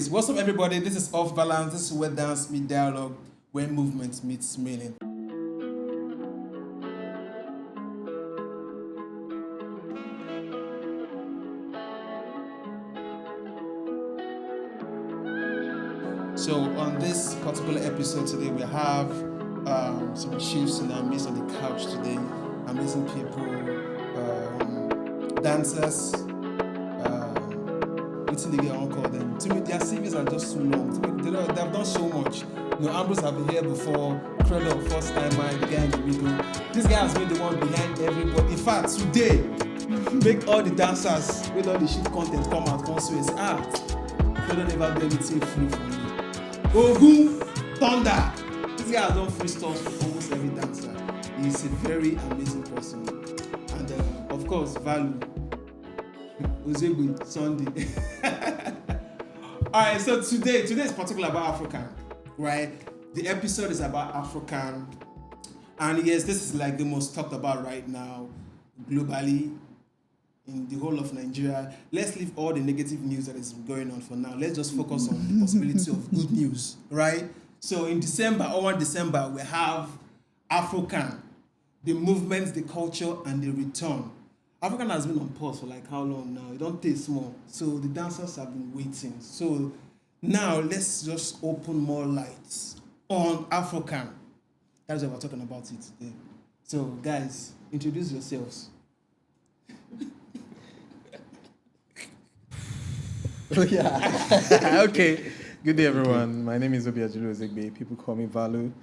What's up, everybody? This is Off Balance. This is where dance meets dialogue, where movement meets meaning. So on this particular episode today, we have some chiefs in our midst on the couch today. Amazing people, dancers. What's the get on call them? To me, their CVs are just too long. To me, they have done so much. You know, Ambrose have been here before. Kredol, first time, the guy in the middle. This guy has been the one behind everybody. In fact, today, make all the dancers with all the shit content come out, come so say, Kredol never do anything free for me. Ogun, Thunder. This guy has done free stuff for almost every dancer. He's a very amazing person. And of course, Value. Ozegbe Sunday. Alright, so today is particular about African, right? The episode is about African, and yes, this is like the most talked about right now globally in the whole of Nigeria. Let's leave all the negative news that is going on for now. Let's just focus on the possibility of good news, right? So in December, or 1 December, we have African, the movement, the culture, and the return. African has been on pause for like how long now? It don't take small. So the dancers have been waiting. So now let's just open more lights on African. That's why we're talking about it today. So guys, introduce yourselves. Oh yeah. Okay. Good day, everyone. My name is Obiajulu Sunday Ozegbe. People call me Valu.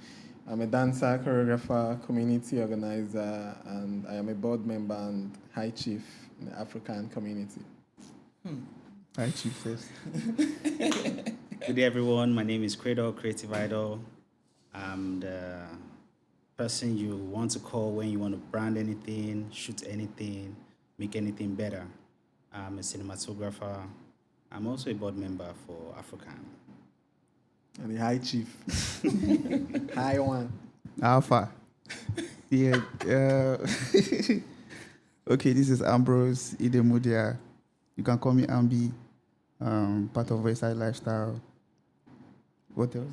I'm a dancer, choreographer, community organizer, and I am a board member and high chief in the African community. High chief first. Good day, everyone. My name is Kredol Creativeidol. I'm the person you want to call when you want to brand anything, shoot anything, make anything better. I'm a cinematographer. I'm also a board member for African. And the high chief. High one. Alpha. Yeah. Okay, this is Ambrose Idemudia. You can call me Ambi. Part of Westside Lifestyle. What else?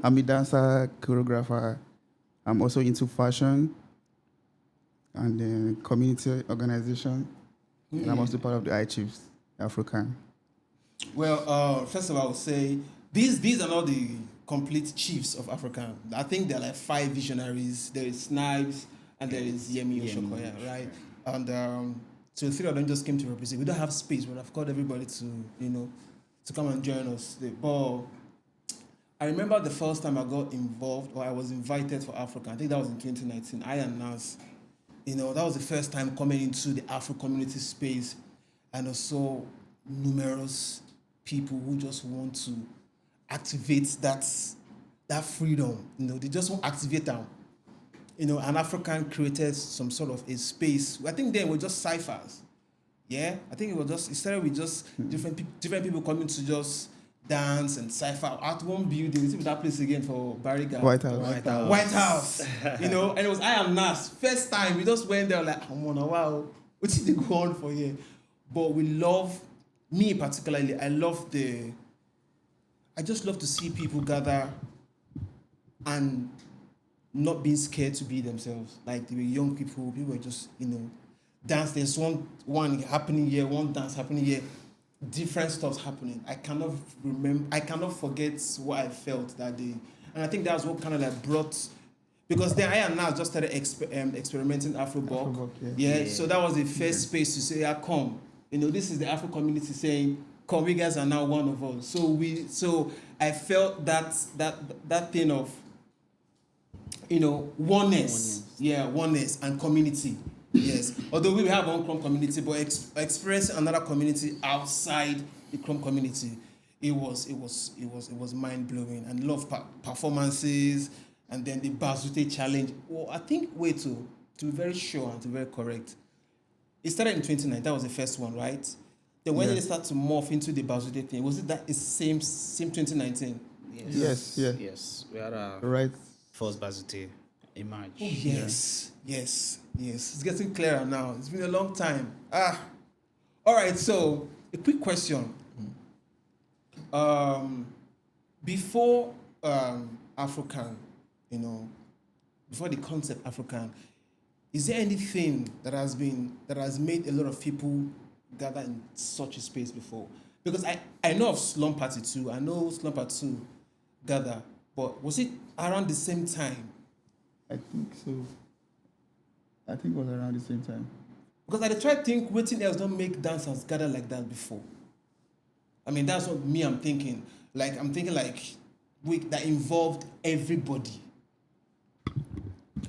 I'm a dancer, choreographer. I'm also into fashion and community organization. And I'm also part of the I Chiefs, African. Well, first of all, I would say these are not the complete chiefs of African. I think there are like 5 visionaries. There is Snipes and there is Yemi Osokoya, right? And so the 3 of them just came to represent. We don't have space, but I've called everybody to come and join us. But I remember the first time I got involved or I was invited for African. I think that was in 2019. I and Nas, that was the first time coming into the Afro community space, and also numerous people who just want to activate that freedom. They just want to activate them. An African created some sort of a space. I think then we're just cyphers. Yeah, I think it started with just different people coming to just dance and cypher at one building. See that place again for Barriga. White House. And it was I and Nas. First time we just went there like, wow, what did they go on for here? But we love, me particularly, I just love to see people gather and not being scared to be themselves. Like they were young people were just, dance. There's one happening here, one dance happening here, different stuff's happening. I cannot forget what I felt that day. And I think that's what kind of like brought, because then I and now just started experimenting Afro-Bok. Yeah, so that was the first space to say, come. This is the Afro community saying, come, you guys are now one of us. So I felt that thing of, oneness. Yeah, oneness and community. Yes. Although we have one Chrome community, but experiencing another community outside the Chrome community, it was mind blowing, and love performances, and then the Bázuté challenge. Well, I think to be very sure and to be very correct, it started in 2019. That was the first one, right? Then when they start to morph into the Bázuté thing, was it that it's same 2019? Yes. Yes. We had our first Bázuté in March. Oh, yes. It's getting clearer now. It's been a long time. All right, so a quick question. before African, before the concept African, is there anything that has made a lot of people gather in such a space before? Because I know of Slum Party 2, I know Slum Party 2 gather, but was it around the same time? I think so. I think it was around the same time. Because I try to think, waiting else don't make dancers gather like that before. I mean, that's what I'm thinking. Like, I'm thinking like, that involved everybody.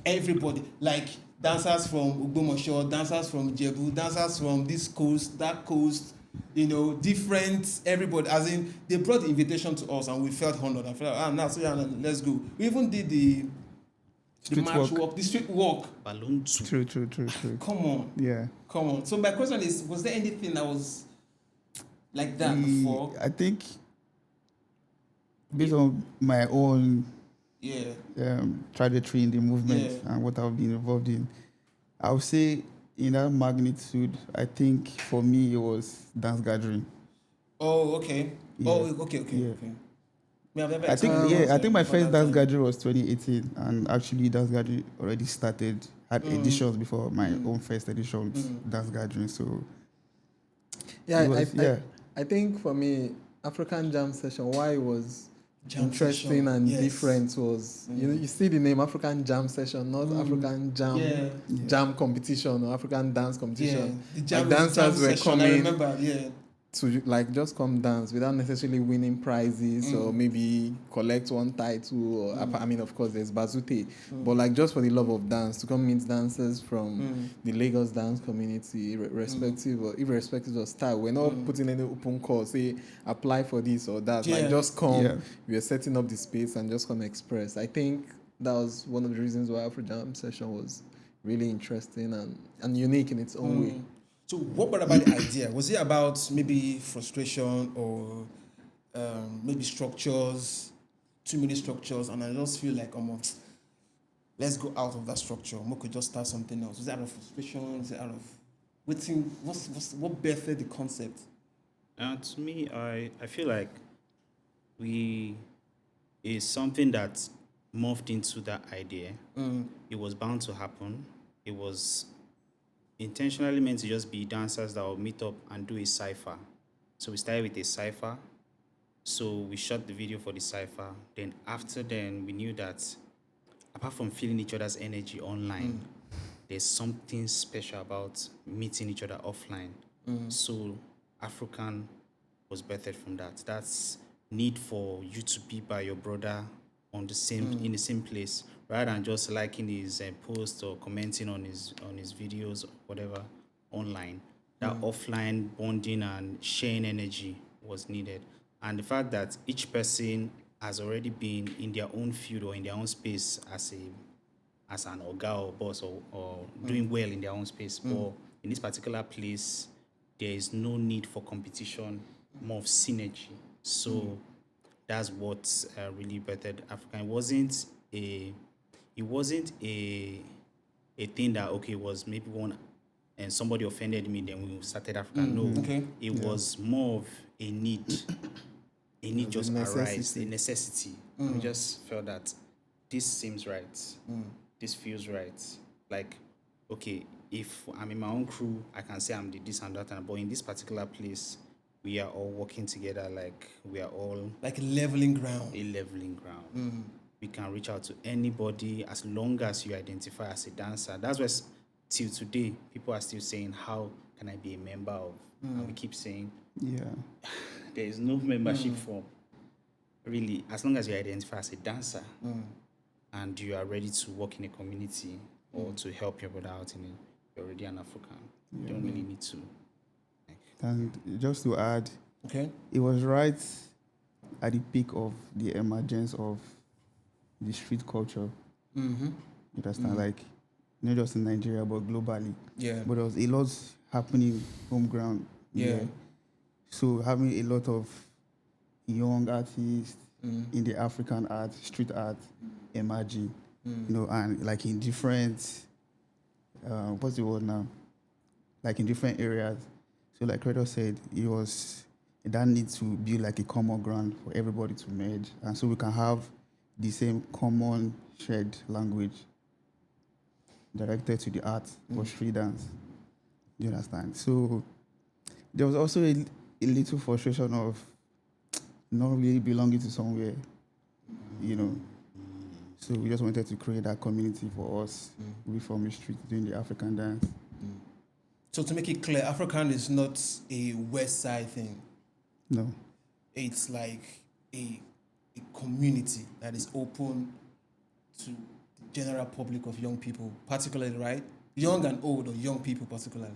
Everybody. Like, dancers from Ogbomoso, dancers from Ijebu, dancers from this coast, that coast, different, everybody. As in, they brought the invitation to us and we felt honored. I felt like, let's go. We even did the march walk, the street walk. Balloon. True. Come on. Yeah. Come on. So my question is, was there anything that was like that before? I think, based on my own trajectory in the movement and what I've been involved in, I would say in that magnitude, I think for me it was dance gathering. Oh, okay. Yeah. Oh, okay. Yeah. I think my first dance gathering was 2018, and actually dance gathering already started, had editions before my own first edition with dance gathering. So I think for me, African Jam Session, why it was interesting and different was, you see the name African Jam Session, not African Jam competition or African dance competition. The jam dancers were session, coming. I remember, to just come dance without necessarily winning prizes or maybe collect one title. Or I mean, of course, there's Bázuté, but just for the love of dance, to come meet dancers from the Lagos dance community, irrespective of style. We're not putting any open call, say apply for this or that. Just come. Yeah. We're setting up the space and just come express. I think that was one of the reasons why Afro Jam Session was really interesting and unique in its own way. So what about the idea? Was it about maybe frustration or maybe structures, too many structures, and I just feel like, let's go out of that structure. We could just start something else. Was it out of frustration? Was it out of waiting? What birthed the concept? To me, I feel like is something that morphed into that idea. It was bound to happen. It was intentionally meant to just be dancers that will meet up and do a cypher. So we started with a cypher. So we shot the video for the cypher. Then after then, we knew that apart from feeling each other's energy online, there's something special about meeting each other offline. So African was birthed from that. That's need for you to be by your brother on the same in the same place, rather than just liking his post or commenting on his videos or whatever online. That offline bonding and sharing energy was needed, and the fact that each person has already been in their own field or in their own space as an oga or boss or doing well in their own space, but in this particular place there is no need for competition, more of synergy. So that's what really birthed African. It wasn't a thing that was maybe one and somebody offended me, then we started African. No, it was more of a need. A need just arise, a necessity. We just felt that this seems right. This feels right. Like, if I'm in my own crew, I can say I'm the this and that, but in this particular place, we are all working together, like we are all like a leveling ground. We can reach out to anybody as long as you identify as a dancer. That's why till today people are still saying, how can I be a member of? And we keep saying, there is no membership form. Really, as long as you identify as a dancer and you are ready to work in a community or to help your brother out in it, you're already an African. You don't really need to. And just to add, it was right at the peak of the emergence of the street culture. You understand? Like, not just in Nigeria, but globally. Yeah. But there was a lot happening home ground. Yeah. So having a lot of young artists in the African art, street art, emerging, and like in different, what's the word now? Like in different areas. So like Kredol said, it was that needs to be like a common ground for everybody to merge, and so we can have the same common shared language directed to the art or street dance. You understand? So there was also a little frustration of not really belonging to somewhere, you know. So we just wanted to create that community for us. We from the street doing the African dance. So to make it clear, African is not a West Side thing. No. It's like a community that is open to the general public of young people, particularly, right? Young and old, or young people particularly.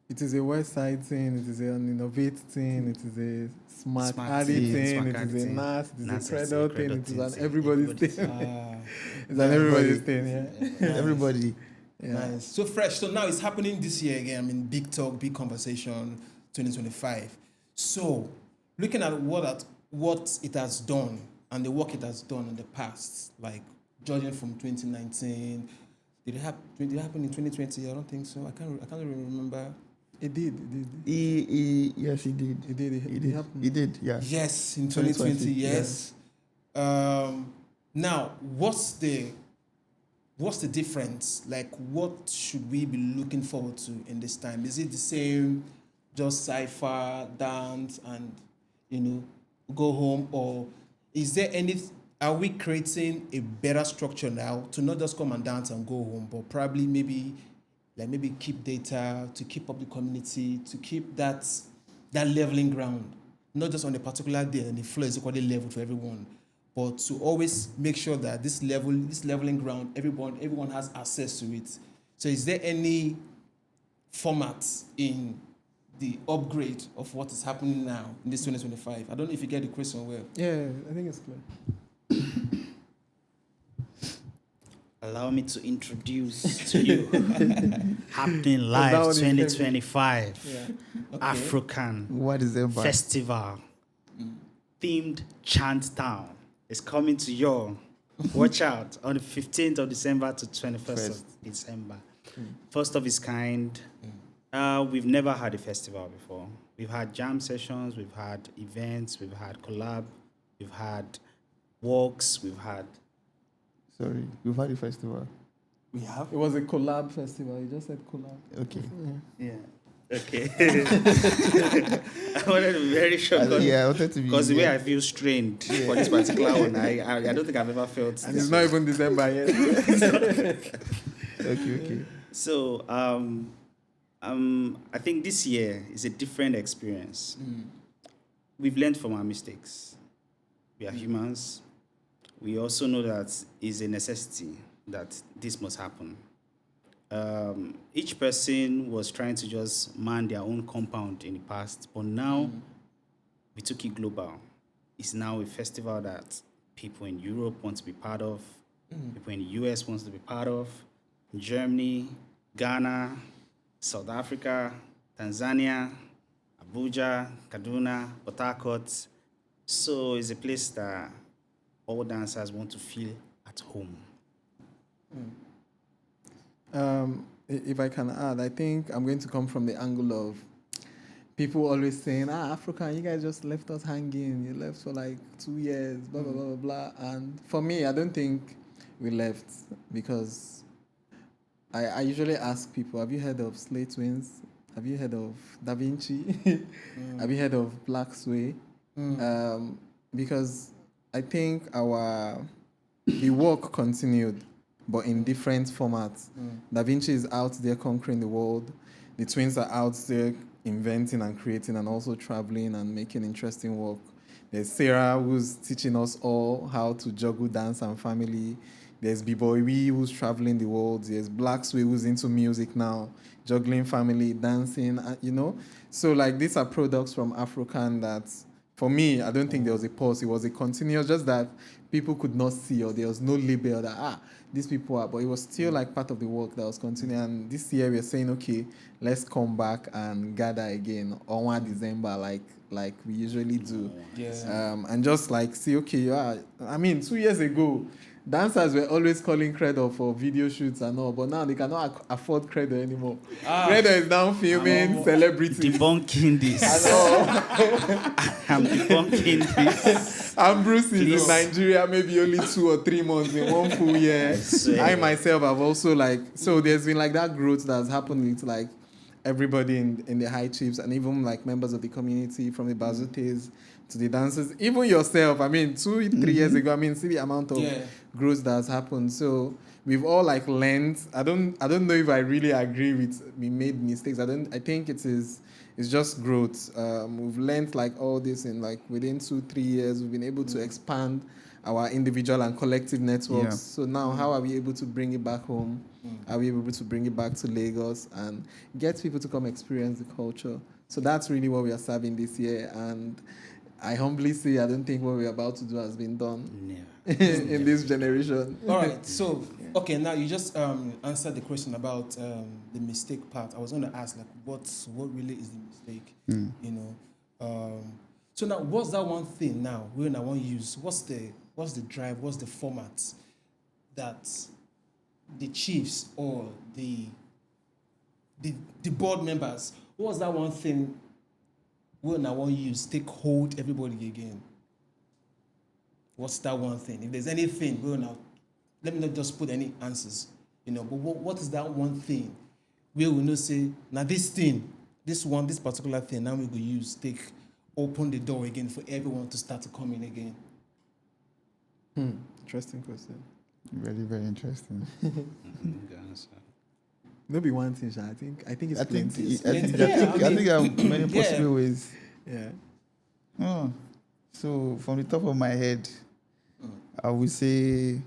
It is a West Side thing, it is an innovate thing, it is a smart Addy thing, it is a NAS, it is a Kredol thing, it is an everybody's thing. It's an everybody's thing, yeah. Everybody. Yeah. Nice. So fresh. So now it's happening this year again. I mean, big talk, big conversation, 2025. So looking at what it has done and the work it has done in the past, like judging from 2019, did it happen in 2020? I don't think so. I can't really remember. It did. Yes, he did. It did. It happened. He did, yeah. Yes, in 2020, yes. Now, what's the difference? Like, what should we be looking forward to in this time? Is it the same, just cypher, dance, and, go home? Or is there are we creating a better structure now to not just come and dance and go home, but probably maybe keep data, to keep up the community, to keep that leveling ground, not just on a particular day and the floor is equally level to everyone, but to always make sure that this leveling ground, everyone has access to it. So is there any format in the upgrade of what is happening now in this 2025? I don't know if you get the question well. Yeah, I think it's clear. Allow me to introduce to you happening live 2025 AFROCAN Festival themed Chant Town is coming to your watch out on the 15th of December to 21st of December. First of its kind. We've never had a festival before. We've had jam sessions, we've had events, we've had collab, we've had walks, we've had... Sorry, we've had a festival. We have? It was a collab festival. You just said collab. Okay. Yeah. Okay. I wanted to be very sure. I wanted to be... Because the way I feel strained for this particular one, I don't think I've ever felt... And it's not even December yet. Okay. So, I think this year is a different experience. We've learned from our mistakes. We are humans. We also know that it's a necessity that this must happen. Each person was trying to just man their own compound in the past, but now we took it global. It's now a festival that people in Europe want to be part of, people in the US want to be part of, Germany, Ghana, South Africa, Tanzania, Abuja, Kaduna, Port Harcourt. So it's a place that all dancers want to feel at home. If I can add, I think I'm going to come from the angle of people always saying, Africa, you guys just left us hanging. You left for like 2 years, blah, blah, blah, blah, blah. And for me, I don't think we left because I usually ask people, have you heard of Slay Twins? Have you heard of Da Vinci? Have you heard of Black Sway? Because I think the work continued, but in different formats. Da Vinci is out there conquering the world. The twins are out there inventing and creating and also traveling and making interesting work. There's Sarah, who's teaching us all how to juggle dance and family. There's B-Boy Wee, who's traveling the world. There's Black Sway, who's into music now, juggling family, dancing, So, like, these are products from AFROCAN that, for me, I don't think there was a pause. It was a continuous, just that people could not see, or there was no label that, these people are. But it was still, like, part of the work that was continuing. And this year, we're saying, okay, let's come back and gather again on 1 December, like we usually do. Yeah. And just, like, see, okay, 2 years ago, dancers were always calling Kredol for video shoots and all, but now they cannot afford Kredol anymore. Ah. Kredol is now filming celebrities. Debunking this. I'm debunking this. Ambrose is Please. in Nigeria maybe only 2 or 3 months in 1 full year. I myself have also so there's been like that growth that's happened with like everybody in the high chiefs and even like members of the community from the Bázutés to the dancers, even yourself. I mean, 2-3 years ago, I mean, see the amount of growth that has happened. So we've all like learned. I don't know if I really agree with we made mistakes. I think it's just growth. We've learned like all this in like within 2-3 years. We've been able to expand our individual and collective networks. Yeah. So now how are we able to bring it back home? Are we able to bring it back to Lagos and get people to come experience the culture? So that's really what we are serving this year. And I humbly say I don't think what we're about to do has been done in this generation. All right. So, okay, now you just answered the question about the mistake part. I was going to ask, like, what really is the mistake? You know. So now, what's that one thing now we want to use? What's the drive? What's the format that the chiefs or the board members? What's that one thing we now want to use? Take hold everybody again. What's that one thing? If there's anything, let me not just put any answers, you know. But what is that one thing we will not say now this particular thing now we will use open the door again for everyone to start to come in again. Interesting question. Very, very interesting. Maybe one thing, I think it's plenty. I think there are many possible ways. Yeah. Oh, so from the top of my head, I would say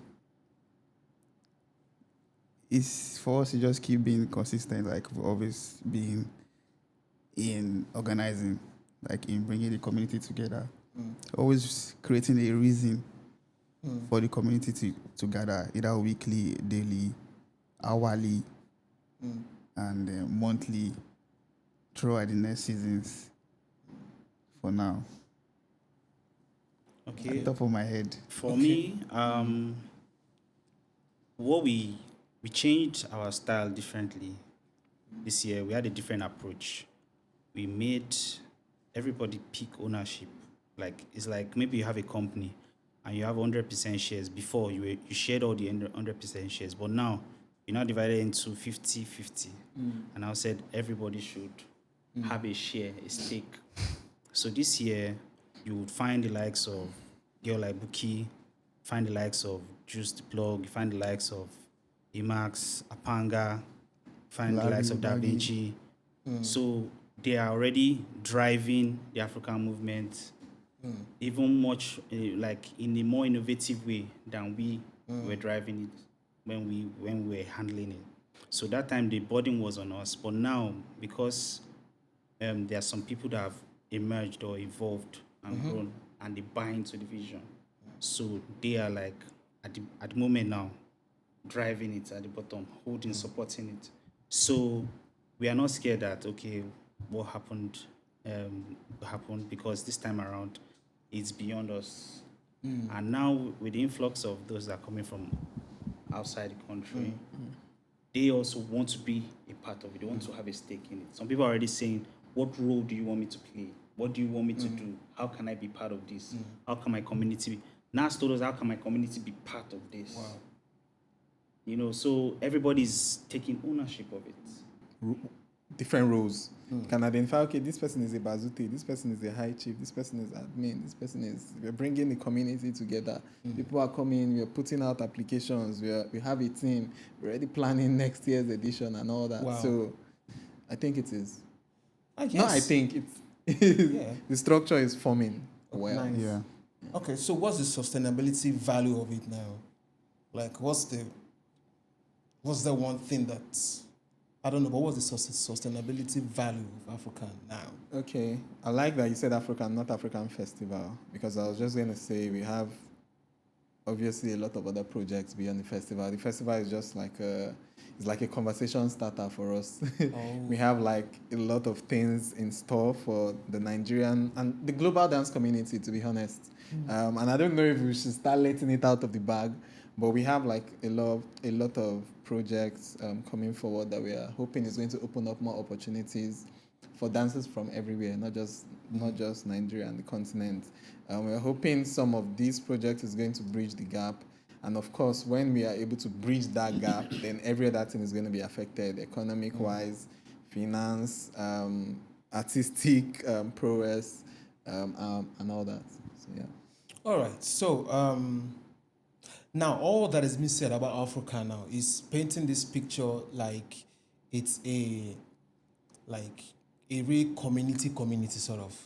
it's for us to just keep being consistent, like we've always been in organizing, like in bringing the community together. Always creating a reason for the community to gather, either weekly, daily, hourly, and monthly throughout the next seasons for now. Okay. At the top of my head. For me, what we changed our style differently this year. We had a different approach. We made everybody pick ownership. Like it's like maybe you have a company and you have 100% shares. Before you shared all the 100% shares, but now you're now divided into 50-50. And I said everybody should have a share, a stake. So this year you would find the likes of girl like Buki, find the likes of Juice the Plug, find the likes of Emax, Apanga, find the likes of Da Vinci. So they are already driving the African movement even much like in a more innovative way than we were driving it when we were handling it. So that time the burden was on us, but now because there are some people that have emerged or evolved and grown and they buy into the vision, so they are like at the moment now driving it at the bottom, holding, supporting it. So we are not scared that okay, what happened because this time around it's beyond us. And now with the influx of those that are coming from outside the country, they also want to be a part of it. They want to have a stake in it. Some people are already saying, what role do you want me to play? What do you want me to do? How can I be part of this? How can my community be? Nas told us, how can my community be part of this? Wow. You know, so everybody's taking ownership of it. Different roles. Can identify, okay, this person is a Bázuté, this person is a high chief, this person is admin, this person is, we're bringing the community together. People are coming, we're putting out applications, we have a team, we're already planning next year's edition and all that. Wow. So I think it is. I guess. No, I think it's, the structure is forming well. Nice. Yeah. Okay, so what's the sustainability value of it now? Like, what's the one thing that's, I don't know, but what's the sustainability value of African now? Okay, I like that you said African, not African Festival, because I was just going to say we have obviously a lot of other projects beyond the festival. The festival is just like it's like a conversation starter for us. We have like a lot of things in store for the Nigerian and the global dance community, to be honest. And I don't know if we should start letting it out of the bag, but we have like a lot of projects coming forward that we are hoping is going to open up more opportunities for dancers from everywhere, not just Nigeria and the continent. We're hoping some of these projects is going to bridge the gap. And of course, when we are able to bridge that gap, then every other thing is going to be affected, economic-wise, finance, artistic prowess, and all that. So, yeah. All right. So now all that has been said about Africa now is painting this picture like it's a real community sort of.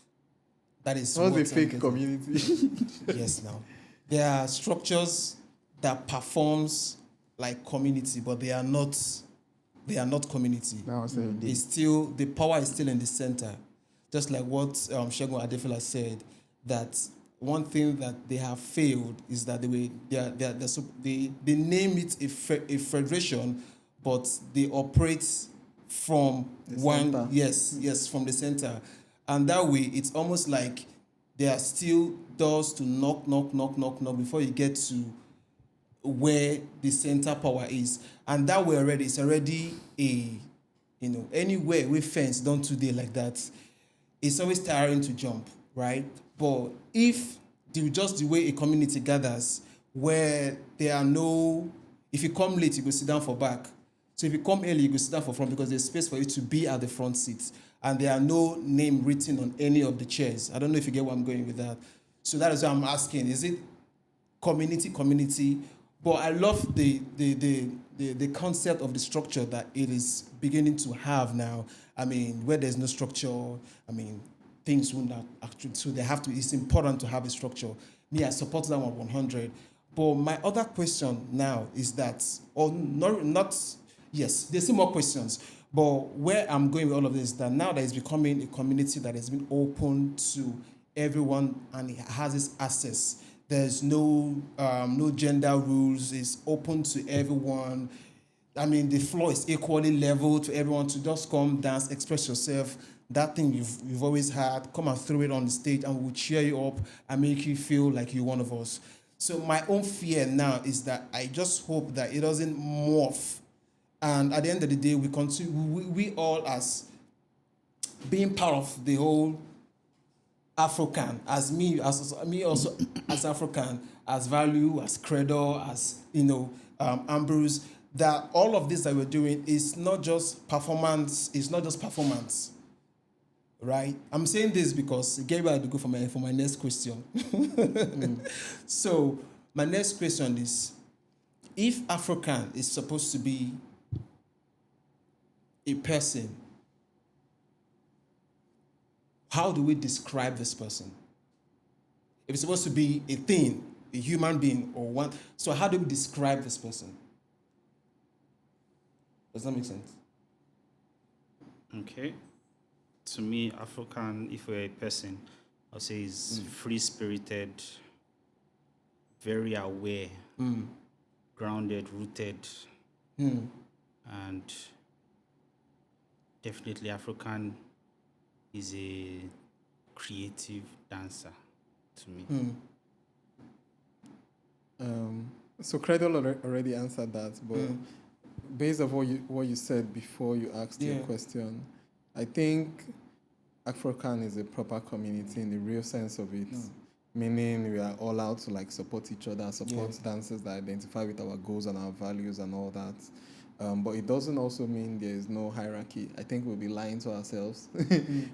That is what's what a fake community? Yes, now there are structures that performs like community, but they are not community. It's still, the power is still in the center. Just like what Segun Adefila said, that one thing that they have failed is that they name it a federation, but they operate from the one center. Yes, from the center. And that way it's almost like there are still doors to knock before you get to where the center power is. And that way already, it's already anywhere we fence done today like that, it's always tiring to jump, right? But if just the way a community gathers, where there are no, if you come late, you go sit down for back. So if you come early, you go sit down for front because there's space for you to be at the front seat. And there are no name written on any of the chairs. I don't know if you get where I'm going with that. So that is why I'm asking, is it community? But I love the concept of the structure that it is beginning to have now. I mean, where there's no structure, I mean, things will not actually, so they have to, it's important to have a structure. Me, I support that one 100. But my other question now is that, or not yes, there's still more questions, but where I'm going with all of this is that now that it's becoming a community that has been open to everyone and it has its access. There's no gender rules. It's open to everyone. I mean, the floor is equally level to everyone to just come, dance, express yourself. That thing you've always had, come and throw it on the stage and we'll cheer you up and make you feel like you're one of us. So my own fear now is that I just hope that it doesn't morph. And at the end of the day, we continue, we all as being part of the whole AFROCAN, as me also as AFROCAN, as Value, as Kredol, as Ambrose, that all of this that we're doing is not just performance. It's not just performance, right? I'm saying this because it gave me to go for my next question. So my next question is: if AFROCAN is supposed to be a person, how do we describe this person? If it's supposed to be a thing, a human being, or one, so how do we describe this person? Does that make sense? Okay. To me, AFROCAN, if we're a person, I'll say is free-spirited, very aware, grounded, rooted, and definitely AFROCAN is a creative dancer to me. So Kredol already answered that, but based on what you said before you asked your question, I think AFROCAN is a proper community in the real sense of it. Meaning we are all out to like support each other, support dancers that identify with our goals and our values and all that. But it doesn't also mean there is no hierarchy. I think we'll be lying to ourselves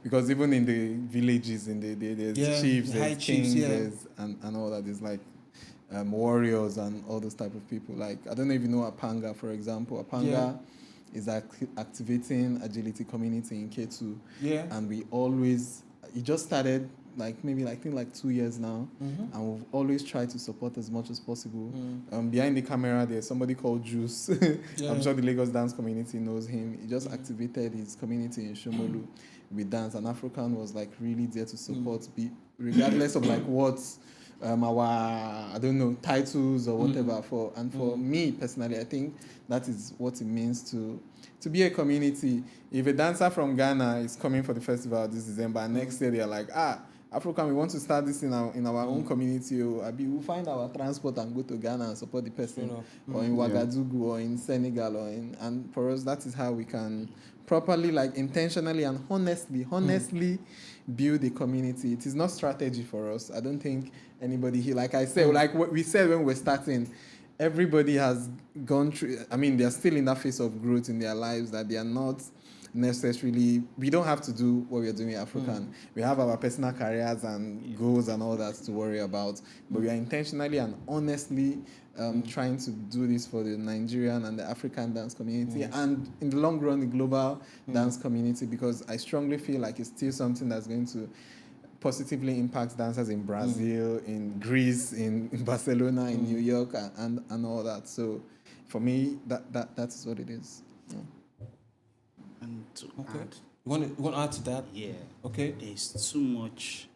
because even in the villages, there's chiefs, there's kings, there's, and all that. There's like warriors and all those type of people. Like, I don't know if you know Apanga, for example. Apanga is activating agility community in K2. And it just started I think 2 years now, and we've always tried to support as much as possible. Behind the camera, there's somebody called Juice. I'm sure the Lagos dance community knows him. He just activated his community in Shomolu with dance, and AFROCAN was like really there to support, regardless of like what our, I don't know, titles or whatever. For me personally, I think that is what it means to be a community. If a dancer from Ghana is coming for the festival this December, next year they're like, AFROCAN, we want to start this in our own community. We'll find our transport and go to Ghana and support the person, or in Ouagadougou, or in Senegal, and for us, that is how we can properly, like intentionally and honestly build a community. It is not strategy for us. I don't think anybody here, like I said, like what we said when we're starting, everybody has gone through, I mean, they're still in that phase of growth in their lives that they are not necessarily, we don't have to do what we're doing in AFROCAN. We have our personal careers and goals and all that to worry about, but we are intentionally and honestly trying to do this for the Nigerian and the African dance community, and in the long run, the global dance community, because I strongly feel like it's still something that's going to positively impact dancers in Brazil, in Greece, in Barcelona, in New York, and all that. So for me, that's what it is. Yeah. And to add, You want to add to that? yeah, Okay. there's too much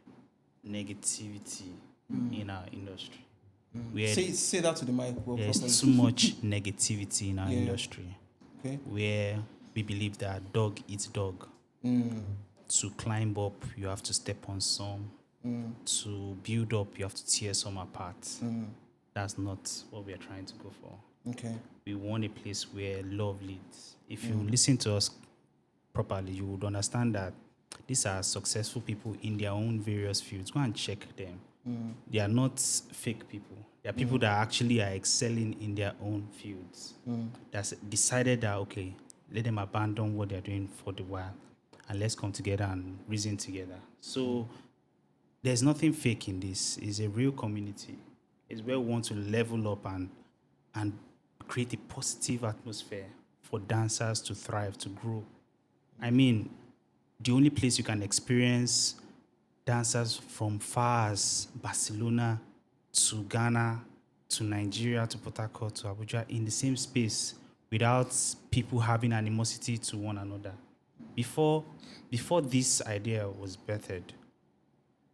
negativity in our industry. Say that to the mic. There's too much negativity in our industry. Okay. Where we believe that dog eats dog. To climb up, you have to step on some. To build up, you have to tear some apart. That's not what we are trying to go for. Okay. We want a place where love leads. If you listen to us properly, you would understand that these are successful people in their own various fields. Go and check them. They are not fake people. They are people that actually are excelling in their own fields. That's decided that, okay, let them abandon what they're doing for the while and let's come together and reason together. So there's nothing fake in this. It's a real community. It's where we want to level up and create a positive atmosphere for dancers to thrive, to grow. I mean, the only place you can experience dancers from far as Barcelona to Ghana to Nigeria to Port Harcourt to Abuja in the same space without people having animosity to one another. Before this idea was birthed,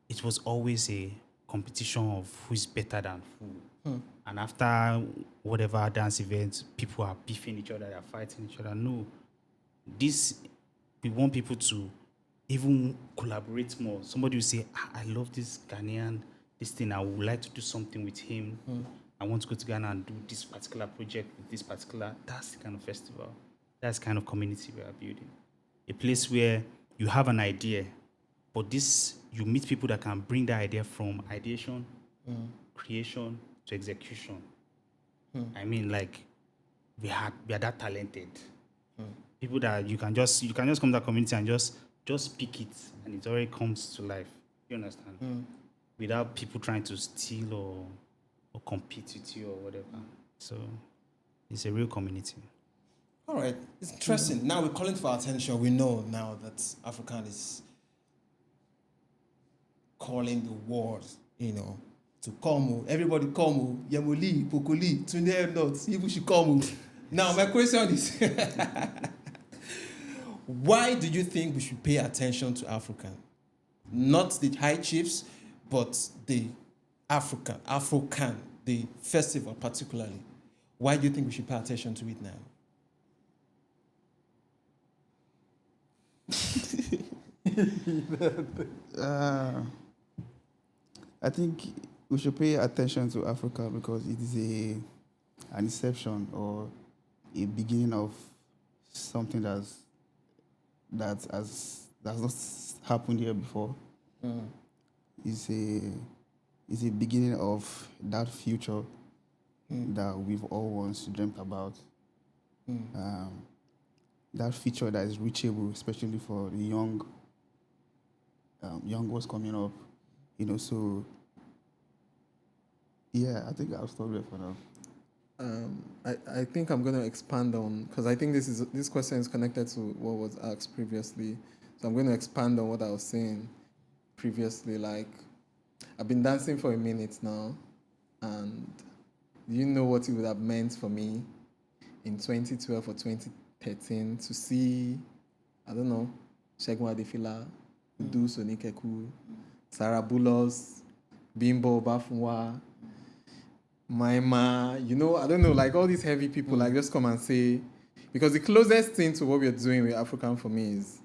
it was always a competition of who is better than who. And after whatever dance event, people are beefing each other, they're fighting each other. No. We want people to even collaborate more. Somebody will say, I love this Ghanaian, this thing, I would like to do something with him. I want to go to Ghana and do this particular project with this particular, that's the kind of festival. That's the kind of community we are building. A place where you have an idea, but you meet people that can bring that idea from ideation, creation to execution. I mean, like, we are that talented. People that you can just come to that community and just pick it and it already comes to life. You understand? Without people trying to steal or compete with you or whatever. So it's a real community. All right, it's interesting. Now we're calling for attention. We know now that AFROCAN is calling the world, to come. Everybody come. Yemoli, Pokoli, Tunde not. People should come. Now my question is, why do you think we should pay attention to AFROCAN? Not the high chiefs, but the AFROCAN, the festival particularly. Why do you think we should pay attention to it now? I think we should pay attention to Africa because it is an inception or a beginning of something that has not happened here before. It's a beginning of that future that we've all once dreamt about. That future that is reachable, especially for the young ones coming up. So yeah, I think I'll stop there for now. I think I'm going to expand on, because I think this question is connected to what was asked previously. So I'm going to expand on what I was saying previously. Like, I've been dancing for a minute now, and you know what it would have meant for me in 2012 or 2013 to see, I don't know, Segun Adefila, Udu Sonikeku, Sarah Bulos, Bimbo, Bafunwa, Maima, I don't know, like all these heavy people, like just come and say, because the closest thing to what we're doing with African for me is,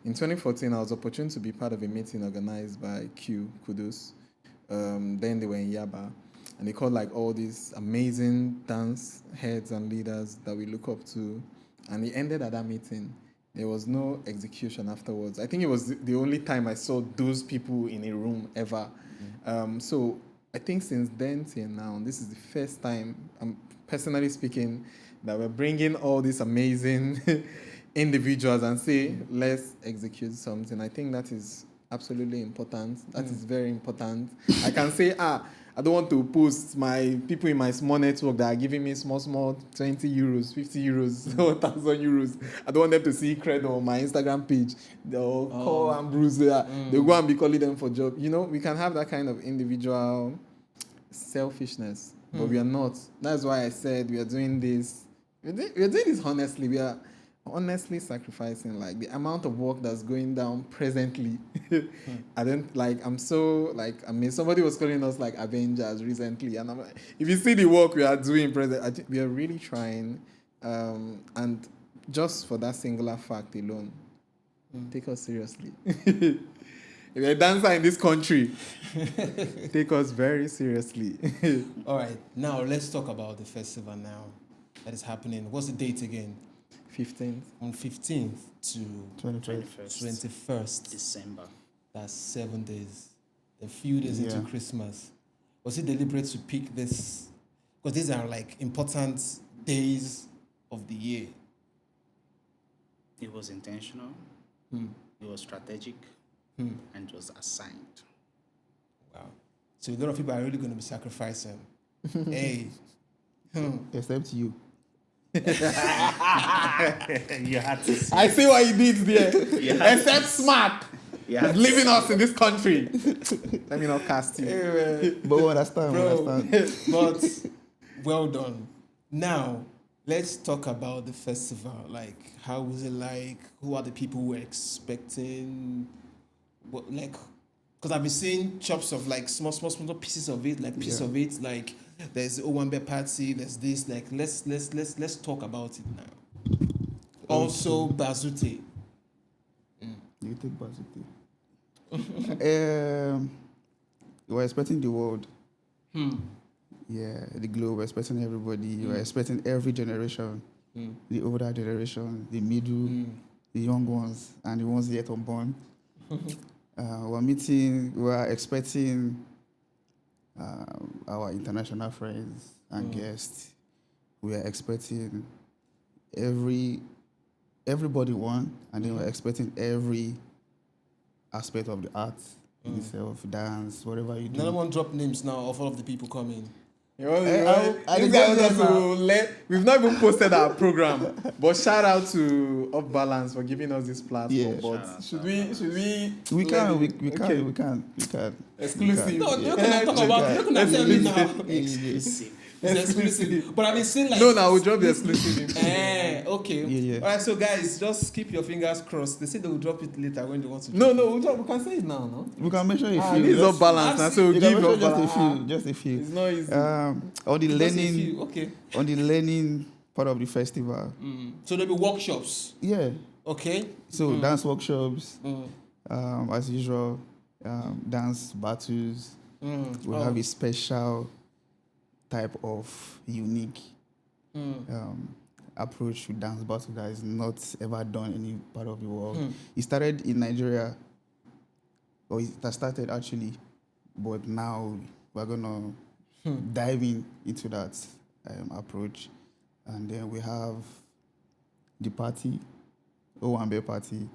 in 2014, I was opportune to be part of a meeting organized by Kudos. Then they were in Yaba, and they called like all these amazing dance heads and leaders that we look up to, and it ended at that meeting. There was no execution afterwards. I think it was the only time I saw those people in a room ever. So I think since then till now, this is the first time, personally speaking, that we're bringing all these amazing individuals and say, let's execute something. I think that is absolutely important. That is very important. I can say, I don't want to post my people in my small network that are giving me small, 20 euros, 50 euros, 1,000 euros. I don't want them to see Kredol on my Instagram page. They'll call Ambrose. They'll go and be calling them for job. We can have that kind of individual selfishness, but we are not. That's why I said we are doing this. We're doing this honestly. We are honestly sacrificing like the amount of work that's going down presently. I don't like, I'm so like, I mean, somebody was calling us like Avengers recently, and I'm like, if you see the work we are doing present, I think we are really trying, and just for that singular fact alone, take us seriously. If you're a dancer in this country, take us very seriously. All right, now let's talk about the festival now that is happening. What's the date again? 15th. On 15th to 21st December. That's 7 days. A few days into Christmas. Was it deliberate to pick this? Because these are like important days of the year. It was intentional. It was strategic. And it was assigned. Wow. So a lot of people are really going to be sacrificing. Hey. Except you. You had to see. I see what you did there. Except smart. Leaving us in this country. Let me not cast you. Anyway, But we understand. but well done. Now, let's talk about the festival. Like, how was it like? Who are the people who were expecting? What, like, because I've been seeing chops of like small pieces of it, like pieces of it. Like, there's Owambe party. There's this. Like, let's talk about it now. Also, Bázuté. You take Bázuté. You were expecting the world. Yeah, the globe. We're expecting everybody. We're expecting every generation. The older generation, the middle, the young ones, and the ones yet unborn. We're expecting our international friends and guests. We are expecting everybody one, and then we're expecting every aspect of the art itself, dance, whatever you do. None of one drop names now of all of the people coming. We've not even posted our program, but shout out to Off Balance for giving us this platform. Yeah. But should we? We can. Exclusive. No, you're not talk about. You're not tell me now. It's exclusive. But I've been seeing like. No, now we'll drop the exclusive. Okay. Yeah. All right, so guys, just keep your fingers crossed. They say they will drop it later when they want to. No, we can say it now, no? We can mention a few. This is Off Balance, and so we'll give you Off Balance. just a few. It's not easy. On the learning part of the festival. So there'll be workshops. Yeah. Okay. So dance workshops, as usual, dance battles. We'll have a special type of unique approach to dance battle that is not ever done in any part of the world. It started in Nigeria, or it has started actually, but now we're gonna dive into that approach, and then we have the party, Owambe party.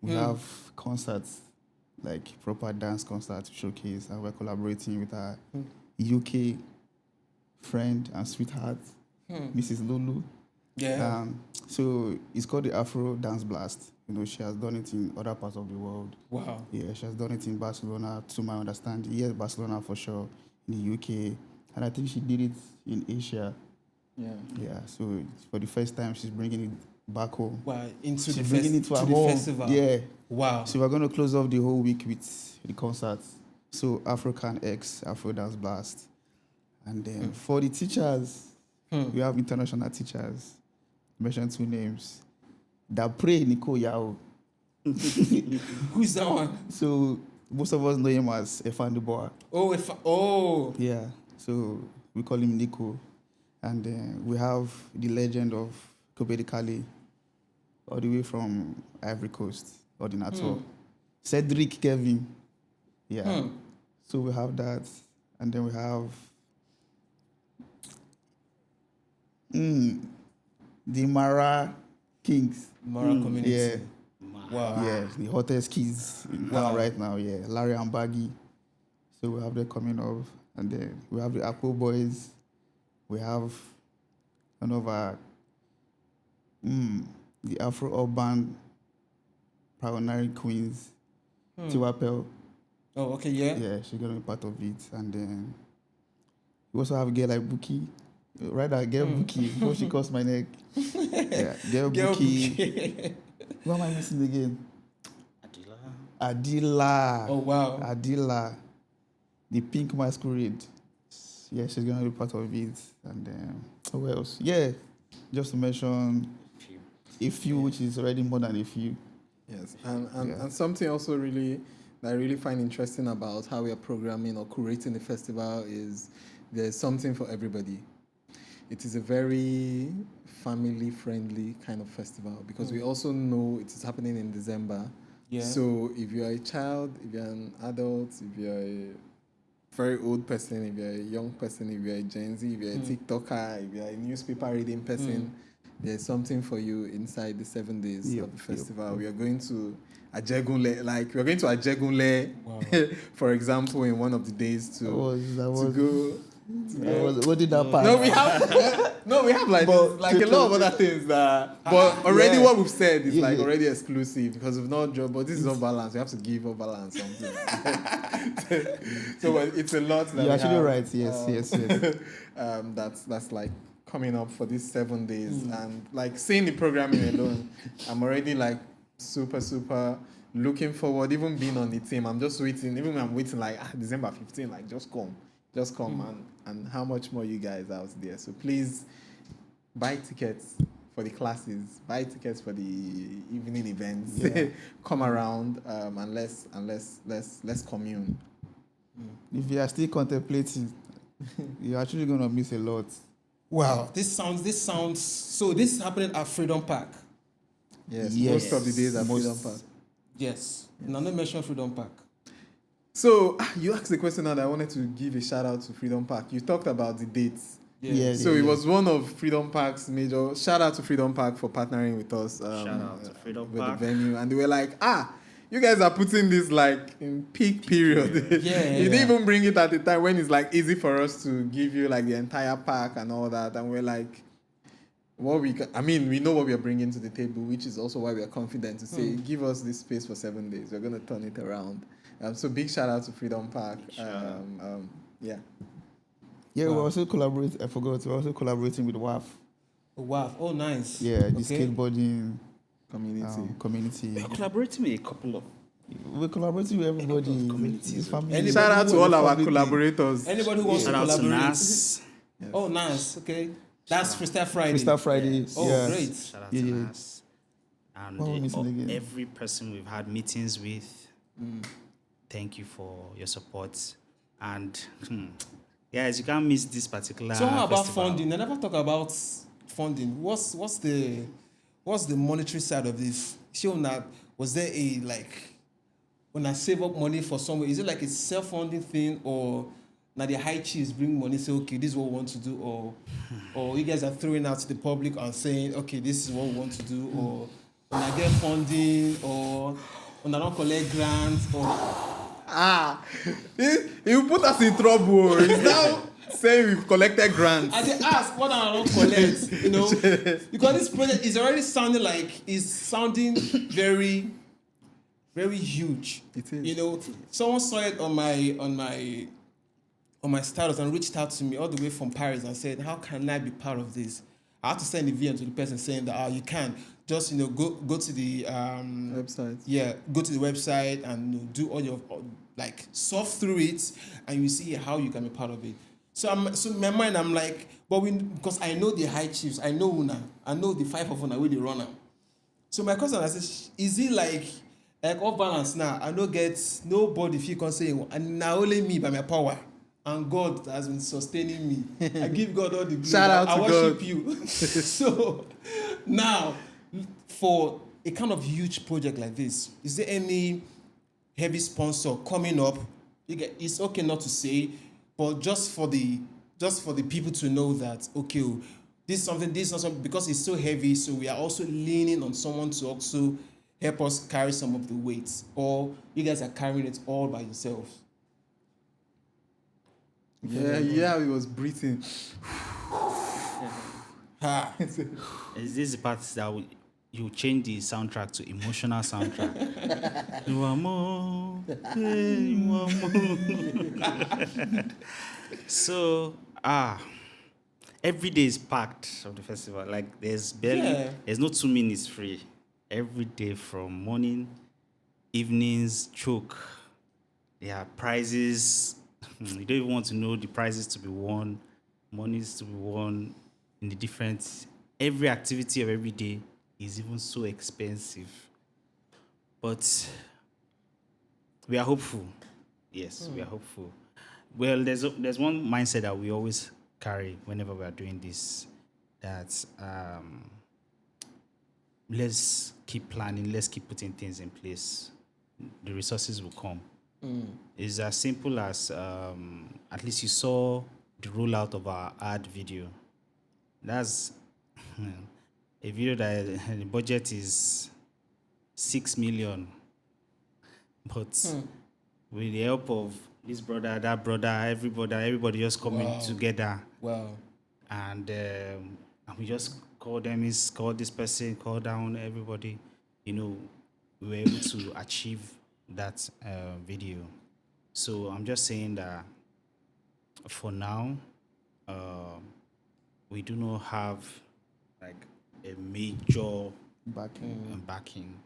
We have concerts, like proper dance concerts to showcase, and we're collaborating with our UK friend and sweetheart, Mrs. Lulu. Yeah. So it's called the Afro Dance Blast. She has done it in other parts of the world. Wow. Yeah, she has done it in Barcelona, to my understanding. Yes, Barcelona for sure, in the UK. And I think she did it in Asia. Yeah, so for the first time, she's bringing it back home. Wow, She's bringing it to our home. festival. Yeah. Wow. So we're going to close off the whole week with the concerts. So AFROCAN X, Afro Dance Blast. And then for the teachers, we have international teachers. Mention 2 names. Dapre Nico Yao. Who's that one? So most of us know him as Efandeboa. Oh. Yeah. So we call him Nico. And then we have the legend of Kobedi Kale, all the way from Ivory Coast, Ordinator. Cedric Kevin. Yeah. So we have that. And then we have the Mara Kings. Mara community. Yeah. Wow. Yeah, the hottest kids in town right now, yeah. Larry and Baggy. So we have them coming up. And then we have the Apple Boys. We have another, the Afro-Urban Pioneering Queens, Tiwapel. Oh, okay, yeah. Yeah, she's going to be part of it. And then we also have a girl like Buki. Rather, girl Buki, before she cuts my neck. Yeah, girl Buki. Who am I missing again? Adila. Oh, wow. Adila. The Pink Masquerade. Yeah, she's going to be part of it. And then, who else? Yeah, just to mention a few, which is already more than a few. Yes, and something also that I really find interesting about how we are programming or curating the festival is there's something for everybody. It is a very family-friendly kind of festival because we also know it is happening in December. Yeah. So if you are a child, if you're an adult, if you're a very old person, if you're a young person, if you're a Gen Z, if you're a TikToker, if you're a newspaper reading person, there's something for you inside the 7 days of the festival. We are going to Ajegunle, for example, in one of the days to go. What did that part? No, we have like a lot of other things that. But already what we've said is like already exclusive because we've not job. But this is not balance. We have to give up balance something. So it's a lot. That You're actually right. Yes. That's like coming up for these 7 days and like seeing the programming alone. I'm already like super looking forward. Even being on the team, I'm just waiting. Even when I'm waiting like December 15, like just come and how much more you guys out there. So please buy tickets for the classes, buy tickets for the evening events. Come around and let's commune. If you are still contemplating, you're actually gonna miss a lot. Wow, this sounds so this is happening at Freedom Park. Yes. Most of the days at Freedom Park. Yes. Now not mention Freedom Park. So you asked the question that I wanted to give a shout out to Freedom Park. You talked about the dates. It was one of Freedom Park's major. Shout out to Freedom Park for partnering with us. Shout out to Freedom with Park. The venue, and they were like, you guys are putting this like in peak period. You didn't even bring it at the time when it's like easy for us to give you like the entire park and all that, and we're like, we know what we are bringing to the table, which is also why we are confident to say, give us this space for 7 days. We're going to turn it around. So big shout out to Freedom Park. Yeah, we're also collaborating. I forgot. We're also collaborating with WAF. WAF. Oh, nice. Yeah, the skateboarding community. We're collaborating with a couple of. We're collaborating with everybody. Communities. Shout out to all our collaborators. Anybody who wants to Shout out to collaborate. Nas. Yes. Oh, nice. Okay. That's Freestyle Friday. Freestyle Friday. Yeah. Oh, great. Shout out to Nas. And every person we've had meetings with, thank you for your support. And guys, you can't miss this particular So how about festival. funding? I never talk about funding. What's the monetary side of this? Was there a when I save up money for somewhere, is it like a self-funding thing, or now the high chiefs bring money, say, okay, this is what we want to do, or you guys are throwing out to the public and saying, okay, this is what we want to do, or when I get funding, or when I don't collect grants, or you put us in trouble. He's now saying we've collected grants. I did ask what I don't collect, because this project is already sounding very, very huge. It is. Someone saw it on my status and reached out to me all the way from Paris and said, how can I be part of this? I had to send the VM to the person saying that you can just go to the Website. Yeah, go to the website and do all your like surf through it, and you see how you can be part of it. So in my mind I'm like, because I know the high chiefs, I know Una, I know the 5 of Una where they run am. So my cousin, I said, is it like off balance now? I don't get nobody if you can say, and now only me by my power. And God has been sustaining me. I give God all the glory. Shout out I to worship God. you. So now, for a kind of huge project like this, is there any heavy sponsor coming up? It's okay not to say, but just for the people to know that, okay, this is not something, because it's so heavy, so we are also leaning on someone to also help us carry some of the weights, or you guys are carrying it all by yourselves. Yeah, he was breathing. Is this the part that you change the soundtrack to emotional soundtrack? You are more, you are more. So, every day is packed of the festival. Like there's no 2 minutes free. Every day from morning, evenings, choke. There are prizes. You don't even want to know the prizes to be won, monies to be won in the different. Every activity of every day is even so expensive. But we are hopeful. Yes, we are hopeful. Well, there's one mindset that we always carry whenever we are doing this, that let's keep planning, let's keep putting things in place. The resources will come. It's as simple as at least you saw the rollout of our ad video. That's a video that the budget is 6 million, but with the help of this brother, that brother, everybody just coming together. Wow. And we just call them, call this person, call down everybody. We were able to achieve that video. So I'm just saying that for now, we do not have like a major backing.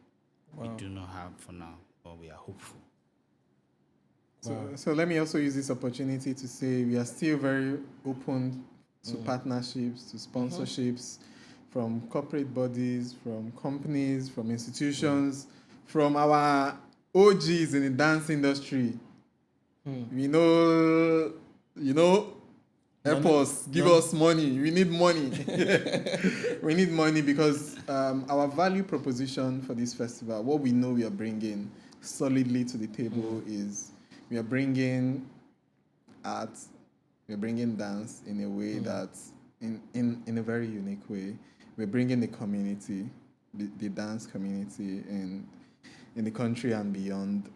Wow. We do not have for now, but we are hopeful. So let me also use this opportunity to say we are still very open to partnerships, to sponsorships from corporate bodies, from companies, from institutions, from our OGs in the dance industry. We know, help us, give us money. We need money. We need money because our value proposition for this festival, what we know we are bringing solidly to the table is we are bringing art, we are bringing dance in a way that's in a very unique way. We're bringing the community, the dance community in the country and beyond.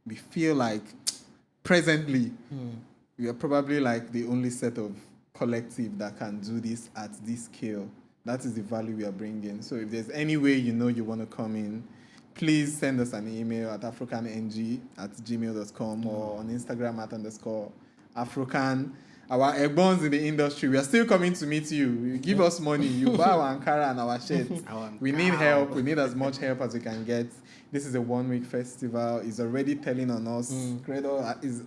We feel like presently we are probably like the only set of collective that can do this at this scale. That is the value we are bringing. So if there's any way you want to come in, please send us an email at afrocang@gmail.com or on Instagram @_Afrocan. Our egbons in the industry, we are still coming to meet you. You give us money, you buy our Ankara and our shirts. We need help. We need as much help as we can get. This is a 1-week festival. It's already telling on us. Kredol has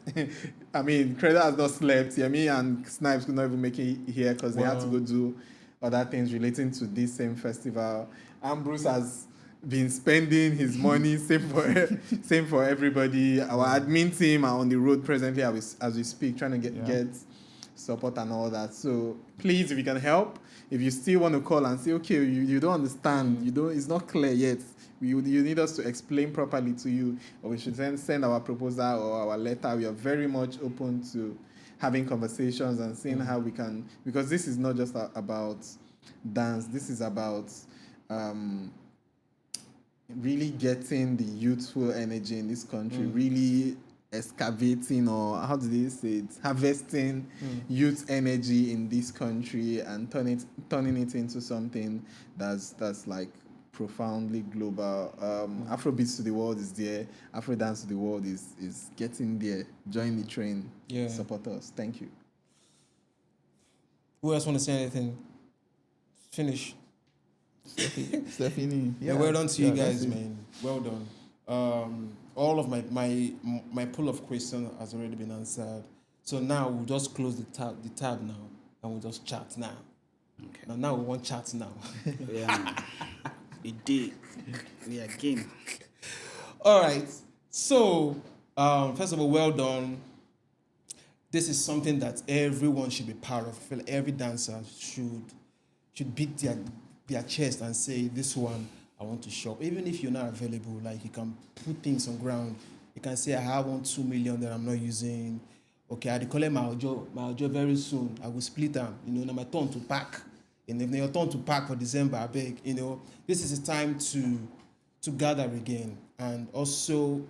not slept. Yemi and Snipes could not even make it here because they had to go do other things relating to this same festival. Ambrose has been spending his money, same for everybody. Our admin team are on the road presently as we speak, trying to get support and all that. So please, if you can help, if you still want to call and say, okay, you don't understand, it's not clear yet, you need us to explain properly to you, or we should send our proposal or our letter. We are very much open to having conversations and seeing how we can, because this is not just about dance, this is about really getting the youthful energy in this country, really excavating, or how do they say it, harvesting youth energy in this country and turning it into something that's like profoundly global. Afrobeats to the world is there. Afro dance to the world is getting there. Join the train. Support us. Thank you. Who else want to say anything? Finish. Stephanie. Yeah, well done to you that's guys, it. man. Well done. All of my pool of questions has already been answered. So now we'll just close the tab now, and we'll just chat now. Okay. Now we want chat now. Yeah. We did. We are game. All right. So first of all, well done. This is something that everyone should be proud of. I feel like every dancer should beat their chest and say, this one I want to shop. Even if you're not available, like you can put things on ground. You can say, I have 2 million that I'm not using. Okay, I call my job very soon. I will split them. Now my turn to pack. And if your turn to pack for December, I beg, this is a time to gather again and also